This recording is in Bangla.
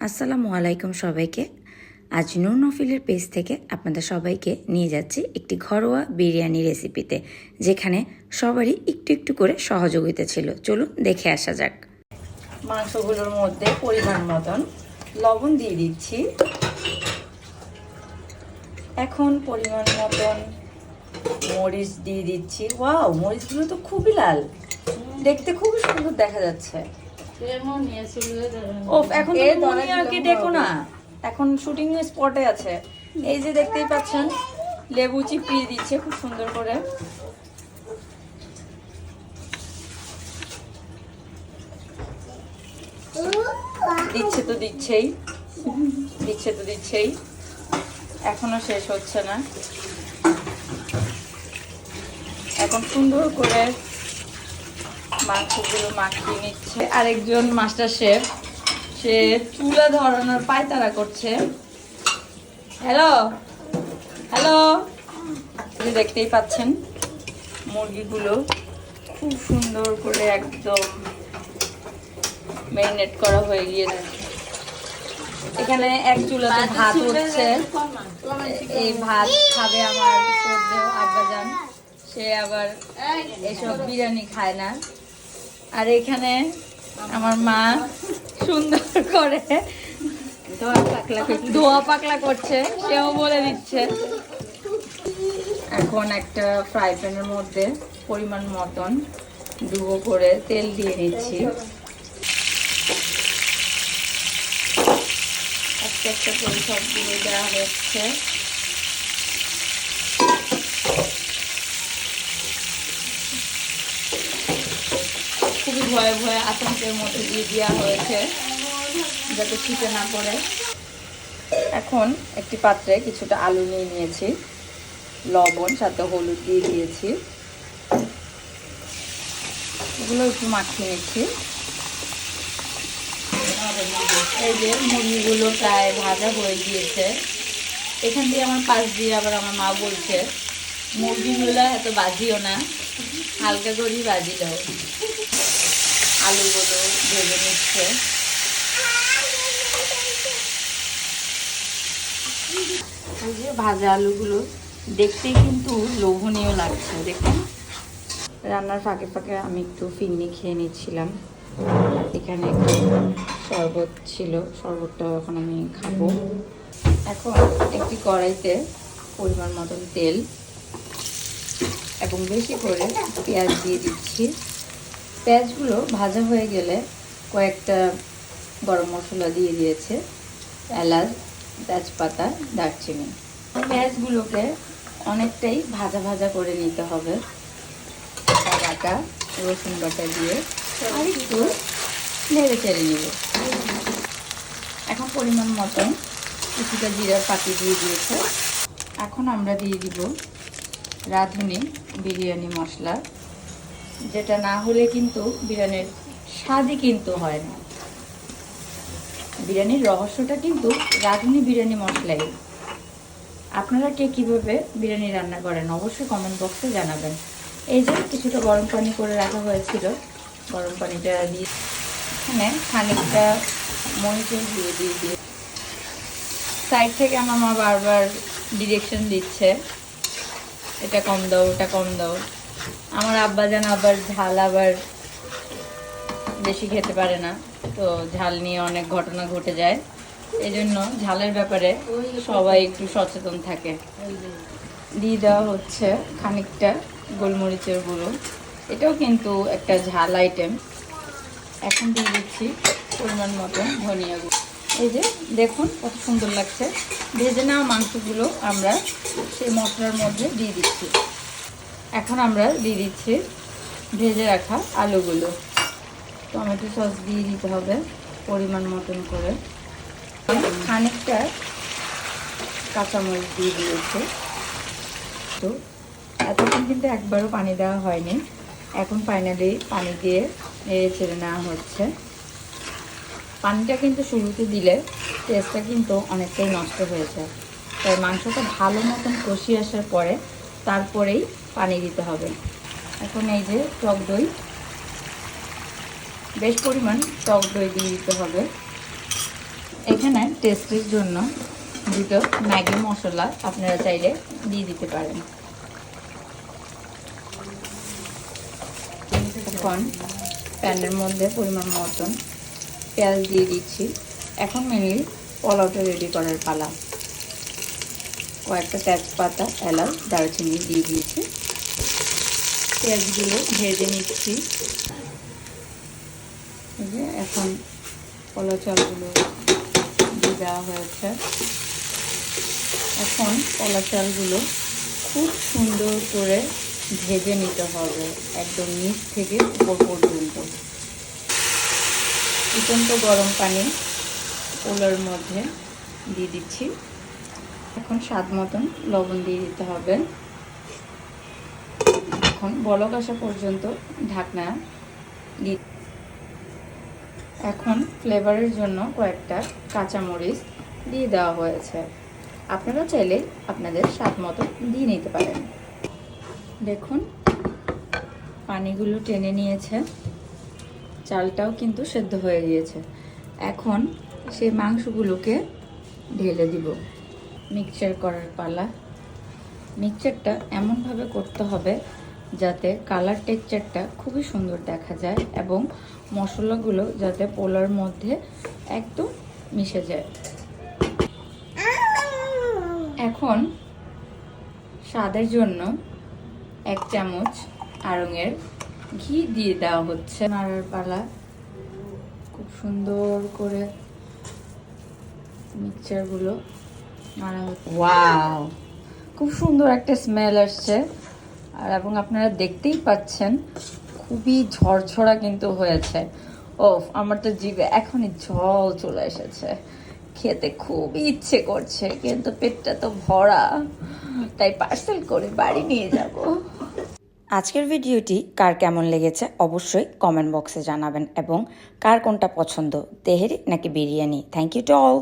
আসসালামু আলাইকুম সবাইকে। আজ নূর নফিলের পেজ থেকে আপনাদের সবাইকে নিয়ে যাচ্ছি একটি ঘরোয়া বিরিয়ানি রেসিপিতে, যেখানে সবারই একটু একটু করে সহযোগিতা ছিল। চলুন দেখে আসা যাক। মাংসগুলোর মধ্যে পরিমাণ মতন লবণ দিয়ে দিচ্ছি। এখন পরিমাণ মতন মরিচ দিয়ে দিচ্ছি। ওয়াও, মরিচগুলো তো খুবই লাল, দেখতে খুবই সুন্দর দেখা যাচ্ছে। এখন তো দেখো না, এখন শুটিং স্পটে আছে। এই যে দেখতেই পাচ্ছেন, লেবু চিপিয়ে দিচ্ছে খুব সুন্দর করে। দিচ্ছে তো দিচ্ছেই, এখনো শেষ হচ্ছে না। এখন সুন্দর করে মাংসগুলো মাখিয়ে নিচ্ছে। আরেকজন মাস্টার শেফ, সে চুলা ধরানোর পায়তারা করছে। হ্যালো, দেখতেই পাচ্ছেন মুরগিগুলো খুব সুন্দর করে একদম ম্যারিনেট করা হয়ে গিয়েছে। এখানে এক চুলাতে ভাত হচ্ছে। এই ভাত খাবে আমার শ্রদ্ধেয় আব্বাজান, সে আবার এসব বিরিয়ানি খায় না। আর এখানে আমার মা সুন্দর করে ধোয়া পাকলা করছে, সেও বলে দিচ্ছে। এখন একটা ফ্রাই প্যানের মধ্যে পরিমাণ মতন ডুবো করে তেল দিয়ে নিচ্ছি। একটা একটা করে সবগুলো দেওয়া হচ্ছে। খুবই ভয়ে ভয়ে আতঙ্কের মধ্যে দিয়ে দেওয়া হয়েছে যাতে ছিটে না পড়ে। এখন একটি পাত্রে কিছুটা আলু নিয়ে নিয়েছি, লবণ সাথে হলুদ দিয়ে দিয়েছি। এগুলো একটু মাখিয়ে নিচ্ছি। এই যে মুরগিগুলো প্রায় ভাজা হয়ে গিয়েছে। এখান দিয়ে আমার পাশ দিয়ে আবার আমার মা বলছে, মুরগিগুলো এত বাজিও না, হালকা করেই বাজি দাও। আলুগুলো ভেজে নিচ্ছে। এই যে ভাজা আলুগুলো দেখতে কিন্তু লোভনীয় লাগছে। দেখুন, রান্নার ফাঁকে ফাঁকে আমি একটু ফিরনি খেয়ে নিচ্ছিলাম। এখানে একটু শরবত ছিল, শরবতটা এখন আমি খাবো। এখন একটি কড়াইতে পরিমাণ মতন তেল এবং বেশি করে পেঁয়াজ দিয়ে দিচ্ছি। পেঁয়াজগুলো ভাজা হয়ে গেলে কয়েকটা গরম মশলা দিয়ে দিয়েছে, এলাচ, তেজপাতা, দারচিনি। পেঁয়াজগুলোকে অনেকটাই ভাজা ভাজা করে নিতে হবে। বাটা রসুন বাটা দিয়ে আর একটু নেড়ে চেড়ে নিব। এখন পরিমাণ মতন কিছুটা জিরার পাতি দিয়ে দিয়েছে। এখন আমরা দিয়ে দিব রাঁধুনি বিরিয়ানি মশলা, যেটা না হলে কিন্তু বিরিয়ানির স্বাদই কিন্তু হয় না। বিরিয়ানির রহস্যটা কিন্তু রাঁধুনি বিরিয়ানি মশলাই। আপনারা কে কীভাবে বিরিয়ানি রান্না করেন অবশ্যই কমেন্ট বক্সে জানাবেন। এই যে কিছুটা গরম পানি করে রাখা হয়েছিল, গরম পানিটা দিয়ে এখানে খানিকটা মরিচের গুঁড়ো দিয়ে সাইড থেকে আমার মা বারবার ডিরেকশন দিচ্ছে, এটা কম দাও, ওটা কম দাও। আমার আব্বাজান আবার ঝাল আবার বেশি খেতে পারে না, তো ঝাল নিয়ে অনেক ঘটনা ঘটে যায়। এই জন্য ঝালের ব্যাপারে সবাই একটু সচেতন থাকে। দিয়ে দেওয়া হচ্ছে খানিকটা গোলমরিচের গুঁড়ো, এটাও কিন্তু একটা ঝাল আইটেম। এখন দিয়ে দিচ্ছি পরিমাণ মতো ধনিয়া গুঁড়ো। এই যে দেখুন কত সুন্দর লাগছে। ভেজে নেওয়া মাংসগুলো আমরা সেই মশলার মধ্যে দিয়ে দিচ্ছি। এখন আমরা দিয়ে দিচ্ছি ভেজে রাখা আলুগুলো। টমেটো সস দিয়ে দিতে হবে পরিমাণ মতন করে। খানিকটা কাঁচামরিচ দিয়ে দিয়েছে। তো এতক্ষণ কিন্তু একবারও পানি দেওয়া হয়নি, এখন ফাইনালি পানি দিয়ে নেড়ে চেড়ে নেওয়া হচ্ছে। পানিটা কিন্তু শুরুতে দিলে টেস্টটা কিন্তু অনেকটাই নষ্ট হয়ে যায়, তাই মাংসটা ভালো মতন কষিয়ে আসার পরে তারপরেই পানি দিতে হবে। এখন এই যে টক দই, বেশ পরিমাণ টক দই দিয়ে দিতে হবে। এখানে টেস্টের জন্য দুটো ম্যাগি মশলা আপনারা চাইলে দিয়ে দিতে পারেন। এখন প্যানের মধ্যে পরিমাণ মতন পেঁয়াজ দিয়ে দিচ্ছি। এখন মিনিট পোলাওটা রেডি করার পালা। কয়েকটা তেজপাতা, এলাচ, দারুচিনি দিয়ে দিয়েছি। পেঁয়াজগুলো ভেজে নিচ্ছি। এই যে এখন পোলাও চালগুলো দিয়ে দেওয়া হয়েছে। এখন পোলাও চালগুলো খুব সুন্দর করে ভেজে নিতে হবে, একদম নিচ থেকে উপর পর্যন্ত। ফুটন্ত গরম পানি পোলাওর মধ্যে দিয়ে দিচ্ছি। এখন স্বাদ মতন লবণ দিয়ে দিতে হবে। এখন বলক আসা পর্যন্ত ঢাকনা দিয়ে, এখন ফ্লেভারের জন্য কয়েকটা কাঁচামরিচ দিয়ে দেওয়া হয়েছে। আপনারা চাইলে আপনাদের স্বাদ মতো দিয়ে নিতে পারেন। দেখুন পানিগুলো টেনে নিয়েছে, চালটাও কিন্তু সেদ্ধ হয়ে গিয়েছে। এখন সেই মাংসগুলোকে ঢেলে দিব। মিক্সচার করার পালা। মিক্সচারটা এমনভাবে করতে হবে যাতে কালার টেক্সচারটা খুবই সুন্দর দেখা যায় এবং মশলাগুলো যাতে পোলাওর মধ্যে একদম মিশে যায়। এখন স্বাদের জন্য 1 চামচ আড়ঙের ঘি দিয়ে দেওয়া হচ্ছে। নাড়ার পালা। খুব সুন্দর করে মিক্সচারগুলো নাড়া হচ্ছে। ওয়াও, খুব সুন্দর একটা স্মেল আসছে। আর এবং আপনারা দেখতেই পাচ্ছেন খুবই ঝরঝরা কিন্তু হয়েছে। ও, আমার তো জিভে এখনই জল চলে এসেছে। খেতে খুবই ইচ্ছে করছে, কিন্তু পেটটা তো ভরা, তাই পার্সেল করে বাড়ি নিয়ে যাব। আজকের ভিডিওটি কার কেমন লেগেছে অবশ্যই কমেন্ট বক্সে জানাবেন এবং কার কোনটা পছন্দ, তেহেরি নাকি biryani. Thank you to all.